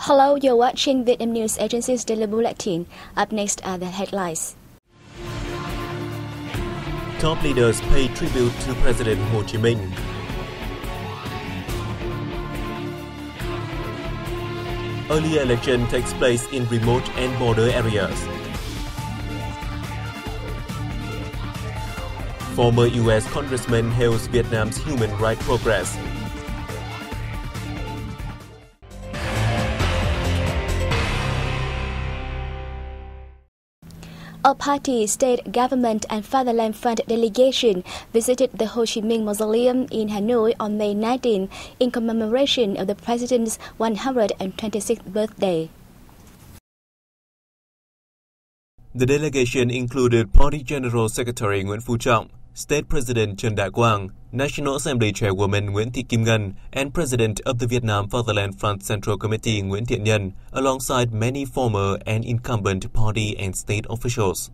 Hello, you're watching Vietnam News Agency's Daily Bulletin. Up next are the headlines. Top leaders pay tribute to President Ho Chi Minh. Early election takes place in remote and border areas. Former U.S. congressman hails Vietnam's human rights progress. A party, state government and Fatherland Fund delegation visited the Ho Chi Minh Mausoleum in Hanoi on May 19 in commemoration of the president's 126th birthday. The delegation included Party General Secretary Nguyễn Phú Trọng, State President Trần Đại Quang, National Assembly Chairwoman Nguyễn Thị Kim Ngân, and President of the Vietnam Fatherland Front Central Committee Nguyễn Thiện Nhân, alongside many former and incumbent party and state officials.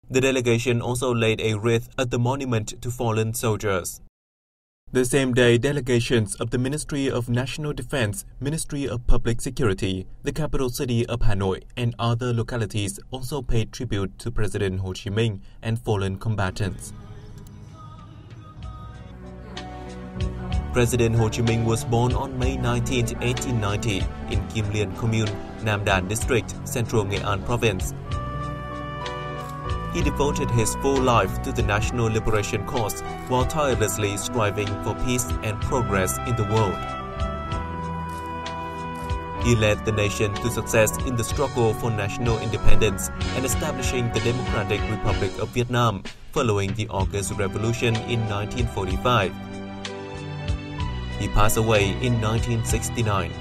The delegation also laid a wreath at the monument to fallen soldiers. The same day, delegations of the Ministry of National Defense, Ministry of Public Security, the capital city of Hanoi, and other localities also paid tribute to President Ho Chi Minh and fallen combatants. President Ho Chi Minh was born on May 19, 1890, in Kim Liên Commune, Nam Đàn District, Central Nghệ An Province. He devoted his full life to the national liberation cause while tirelessly striving for peace and progress in the world. He led the nation to success in the struggle for national independence and establishing the Democratic Republic of Vietnam following the August Revolution in 1945. He passed away in 1969.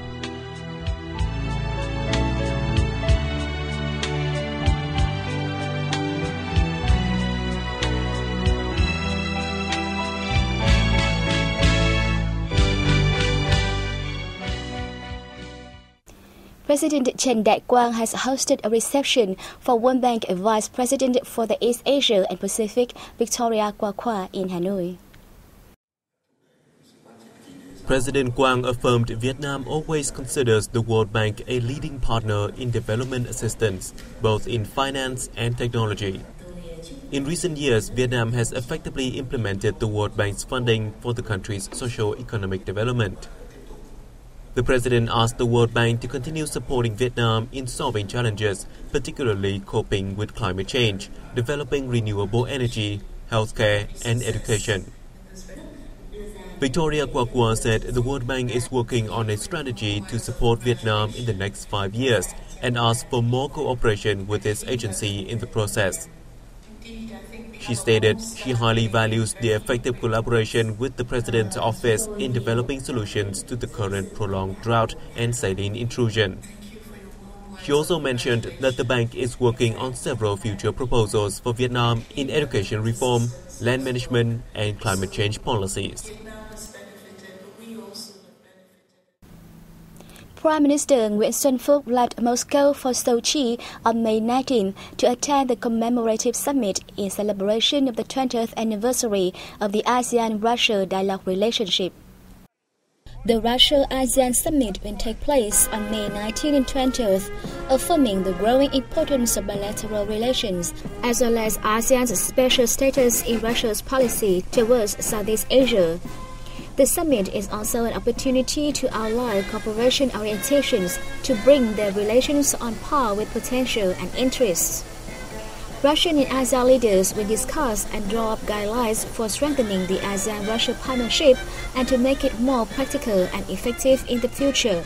President Trần Đại Quang has hosted a reception for World Bank Vice President for the East Asia and Pacific, Victoria Qua in Hanoi. President Quang affirmed Vietnam always considers the World Bank a leading partner in development assistance, both in finance and technology. In recent years, Vietnam has effectively implemented the World Bank's funding for the country's socio-economic development. The President asked the World Bank to continue supporting Vietnam in solving challenges, particularly coping with climate change, developing renewable energy, healthcare, and education. Victoria Qua said the World Bank is working on a strategy to support Vietnam in the next 5 years and asked for more cooperation with its agency in the process. She stated she highly values the effective collaboration with the President's office in developing solutions to the current prolonged drought and saline intrusion. She also mentioned that the bank is working on several future proposals for Vietnam in education reform, land management, and climate change policies. Prime Minister Nguyễn Xuân Phúc left Moscow for Sochi on May 19 to attend the commemorative summit in celebration of the 20th anniversary of the ASEAN-Russia dialogue relationship. The Russia-ASEAN summit will take place on May 19 and 20th, affirming the growing importance of bilateral relations, as well as ASEAN's special status in Russia's policy towards Southeast Asia. The summit is also an opportunity to outline cooperation orientations to bring their relations on par with potential and interests. Russian and ASEAN leaders will discuss and draw up guidelines for strengthening the ASEAN-Russia partnership and to make it more practical and effective in the future.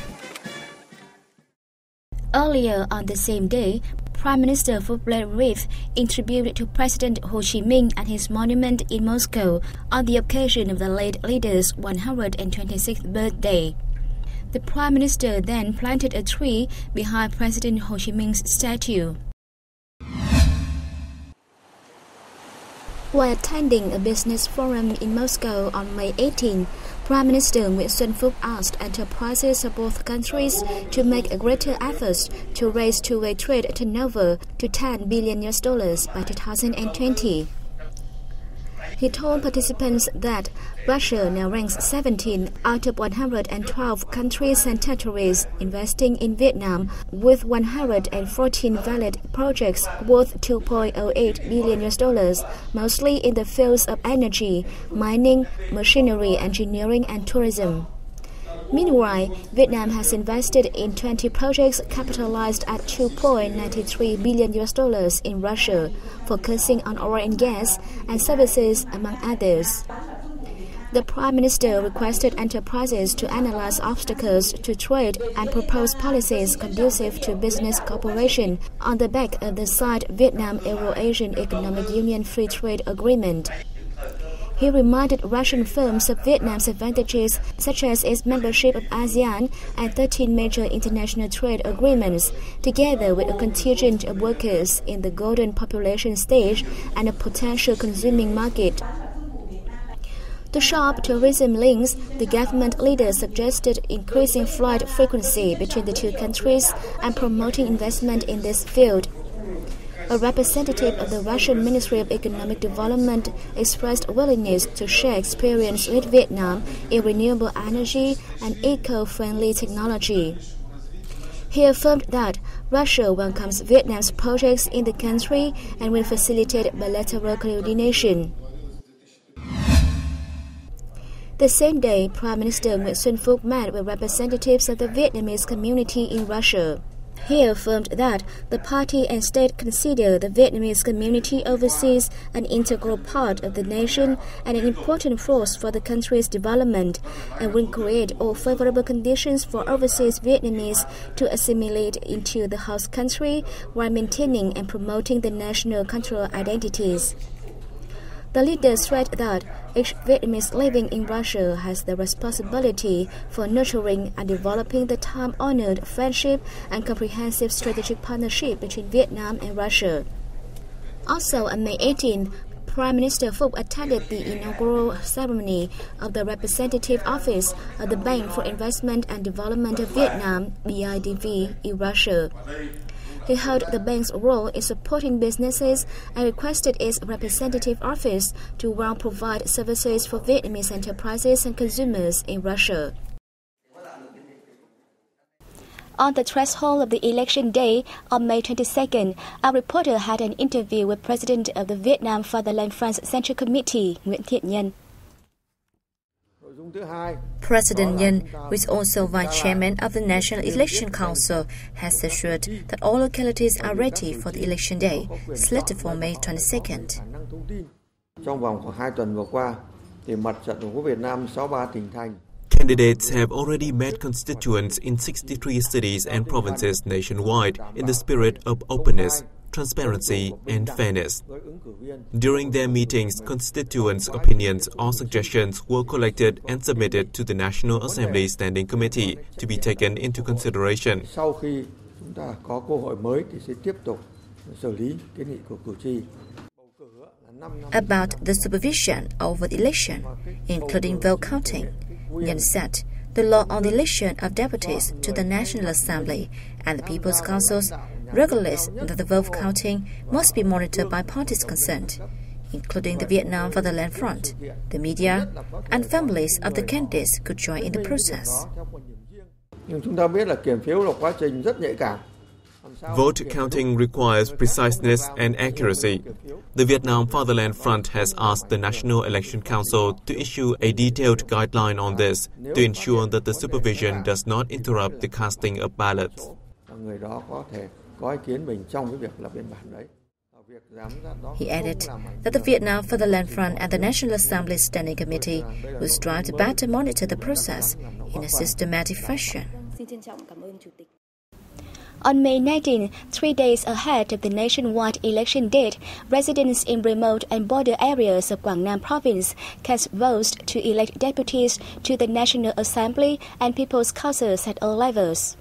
Earlier on the same day, Prime Minister Phúc laid a wreath in tribute to President Ho Chi Minh at his monument in Moscow on the occasion of the late leader's 126th birthday. The Prime Minister then planted a tree behind President Ho Chi Minh's statue. While attending a business forum in Moscow on May 18, Prime Minister Nguyễn Xuân Phúc asked enterprises of both countries to make a greater effort to raise two-way trade turnover to $10 billion by 2020. He told participants that Russia now ranks 17 out of 112 countries and territories investing in Vietnam, with 114 valid projects worth $2.08 billion, mostly in the fields of energy, mining, machinery, engineering, and tourism. Meanwhile, Vietnam has invested in 20 projects capitalized at $2.93 billion in Russia, focusing on oil and gas and services, among others. The Prime Minister requested enterprises to analyze obstacles to trade and propose policies conducive to business cooperation on the back of the signed Vietnam-Euro-Asian Economic Union Free Trade Agreement. He reminded Russian firms of Vietnam's advantages, such as its membership of ASEAN and 13 major international trade agreements, together with a contingent of workers in the golden population stage and a potential consuming market. To sharp tourism links, the government leader suggested increasing flight frequency between the two countries and promoting investment in this field. A representative of the Russian Ministry of Economic Development expressed willingness to share experience with Vietnam in renewable energy and eco-friendly technology. He affirmed that Russia welcomes Vietnam's projects in the country and will facilitate bilateral coordination. The same day, Prime Minister Nguyễn Xuân Phúc met with representatives of the Vietnamese community in Russia. He affirmed that the party and state consider the Vietnamese community overseas an integral part of the nation and an important force for the country's development, and will create all favorable conditions for overseas Vietnamese to assimilate into the host country while maintaining and promoting the national cultural identities. The leader stressed that each Vietnamese living in Russia has the responsibility for nurturing and developing the time-honored friendship and comprehensive strategic partnership between Vietnam and Russia. Also, on May 18, Prime Minister Phúc attended the inaugural ceremony of the Representative Office of the Bank for Investment and Development of Vietnam, BIDV, in Russia. He held the bank's role in supporting businesses and requested its representative office to well provide services for Vietnamese enterprises and consumers in Russia. On the threshold of the election day on May 22nd, our reporter had an interview with President of the Vietnam Fatherland Front's Central Committee, Nguyễn Thiện Nhân. President Minh, who is also Vice Chairman of the National Election Council, has assured that all localities are ready for the election day, slated for May 22nd. Candidates have already met constituents in 63 cities and provinces nationwide in the spirit of openness, transparency, and fairness. During their meetings, constituents' opinions or suggestions were collected and submitted to the National Assembly Standing Committee to be taken into consideration. About the supervision over the election, including vote counting, Nhân said the law on the election of deputies to the National Assembly and the People's Councils regulates that the vote counting must be monitored by parties concerned, including the Vietnam Fatherland Front, the media, and families of the candidates could join in the process. Vote counting requires preciseness and accuracy. The Vietnam Fatherland Front has asked the National Election Council to issue a detailed guideline on this to ensure that the supervision does not interrupt the casting of ballots. He added that the Vietnam Fatherland Front and the National Assembly Standing Committee will strive to better monitor the process in a systematic fashion. On May 19, 3 days ahead of the nationwide election date, residents in remote and border areas of Quảng Nam Province cast votes to elect deputies to the National Assembly and People's Councils at all levels.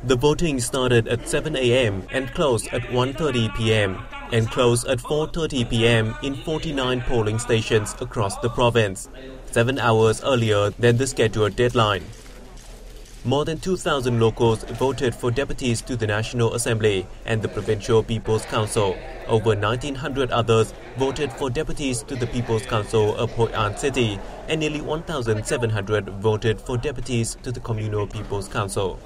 The voting started at 7 a.m. and closed at 1:30 p.m. and closed at 4:30 p.m. in 49 polling stations across the province, 7 hours earlier than the scheduled deadline. More than 2,000 locals voted for deputies to the National Assembly and the Provincial People's Council. Over 1,900 others voted for deputies to the People's Council of Hội An City, and nearly 1,700 voted for deputies to the Communal People's Council.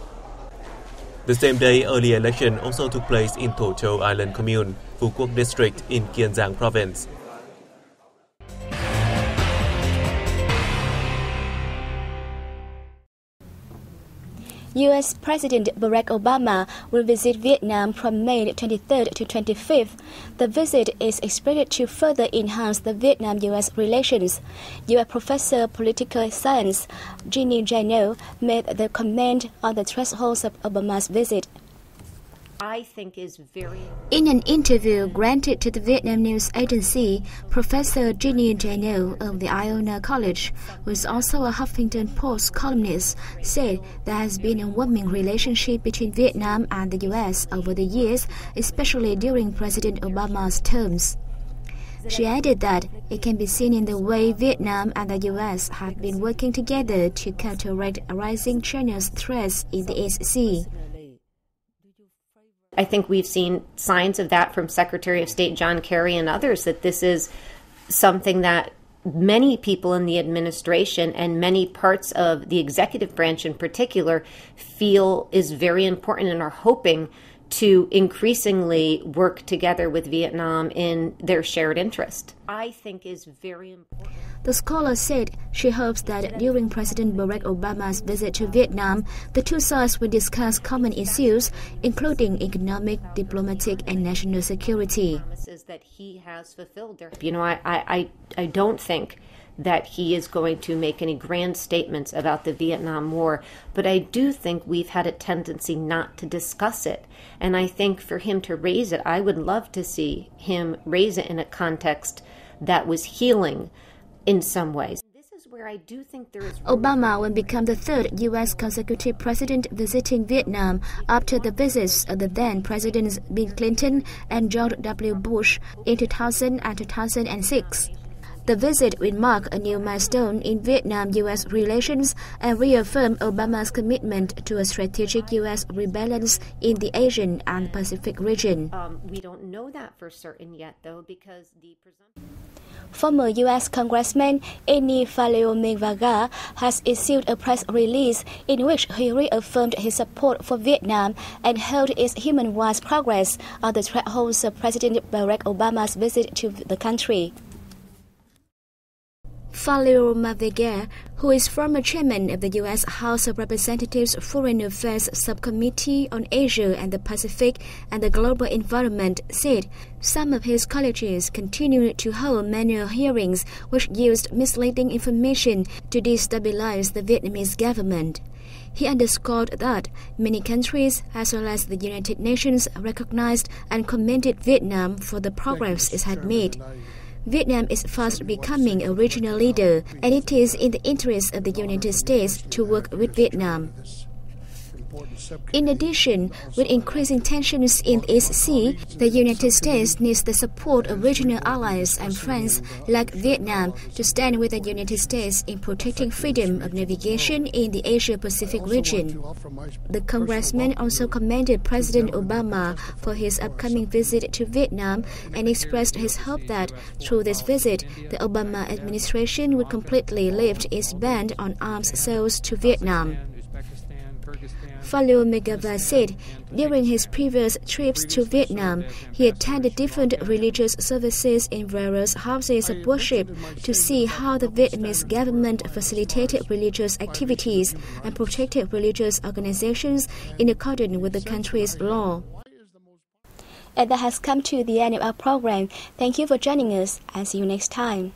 The same day, early election also took place in Thổ Châu Island Commune, Phu Quoc District in Kiên Giang Province. U.S. President Barack Obama will visit Vietnam from May 23rd to 25th. The visit is expected to further enhance the Vietnam-U.S. relations. U.S. Professor of Political Science Jeannie Jano made the comment on the thresholds of Obama's visit. In an interview granted to the Vietnam News Agency, Professor Jeannie Jano of the Iona College, who is also a Huffington Post columnist, said there has been a warming relationship between Vietnam and the U.S. over the years, especially during President Obama's terms. She added that it can be seen in the way Vietnam and the U.S. have been working together to counteract rising China's threats in the East Sea. I think we've seen signs of that from Secretary of State John Kerry and others, that this is something that many people in the administration and many parts of the executive branch in particular feel is very important and are hoping to increasingly work together with Vietnam in their shared interest. I think is very important. The scholar said she hopes that during President Barack Obama's visit to Vietnam, the two sides will discuss common issues, including economic, diplomatic, and national security. That he has fulfilled. I don't think that he is going to make any grand statements about the Vietnam War, but I do think we've had a tendency not to discuss it. And I think for him to raise it, I would love to see him raise it in a context that was healing in some ways. This is where I do think there is... Obama will become the third U.S. consecutive president visiting Vietnam after the visits of the then Presidents Bill Clinton and George W. Bush in 2000 and 2006. The visit will mark a new milestone in Vietnam-U.S. relations and reaffirm Obama's commitment to a strategic U.S. rebalance in the Asian and Pacific region. We don't know that for certain yet, though, because the Former U.S. Congressman Vaga has issued a press release in which he reaffirmed his support for Vietnam and held its human rights progress on the thresholds of President Barack Obama's visit to the country. Vaga, who is former chairman of the U.S. House of Representatives Foreign Affairs Subcommittee on Asia and the Pacific and the Global Environment, said some of his colleagues continued to hold manual hearings which used misleading information to destabilize the Vietnamese government. He underscored that many countries, as well as the United Nations, recognized and commended Vietnam for the progress it had made. Vietnam is fast becoming a regional leader, and it is in the interest of the United States to work with Vietnam. In addition, with increasing tensions in the East Sea, the United States needs the support of regional allies and friends like Vietnam to stand with the United States in protecting freedom of navigation in the Asia-Pacific region. The congressman also commended President Obama for his upcoming visit to Vietnam and expressed his hope that, through this visit, the Obama administration would completely lift its ban on arms sales to Vietnam. Vaga said during his previous trips to Vietnam, he attended different religious services in various houses of worship to see how the Vietnamese government facilitated religious activities and protected religious organizations in accordance with the country's law. And that has come to the end of our program. Thank you for joining us, and see you next time.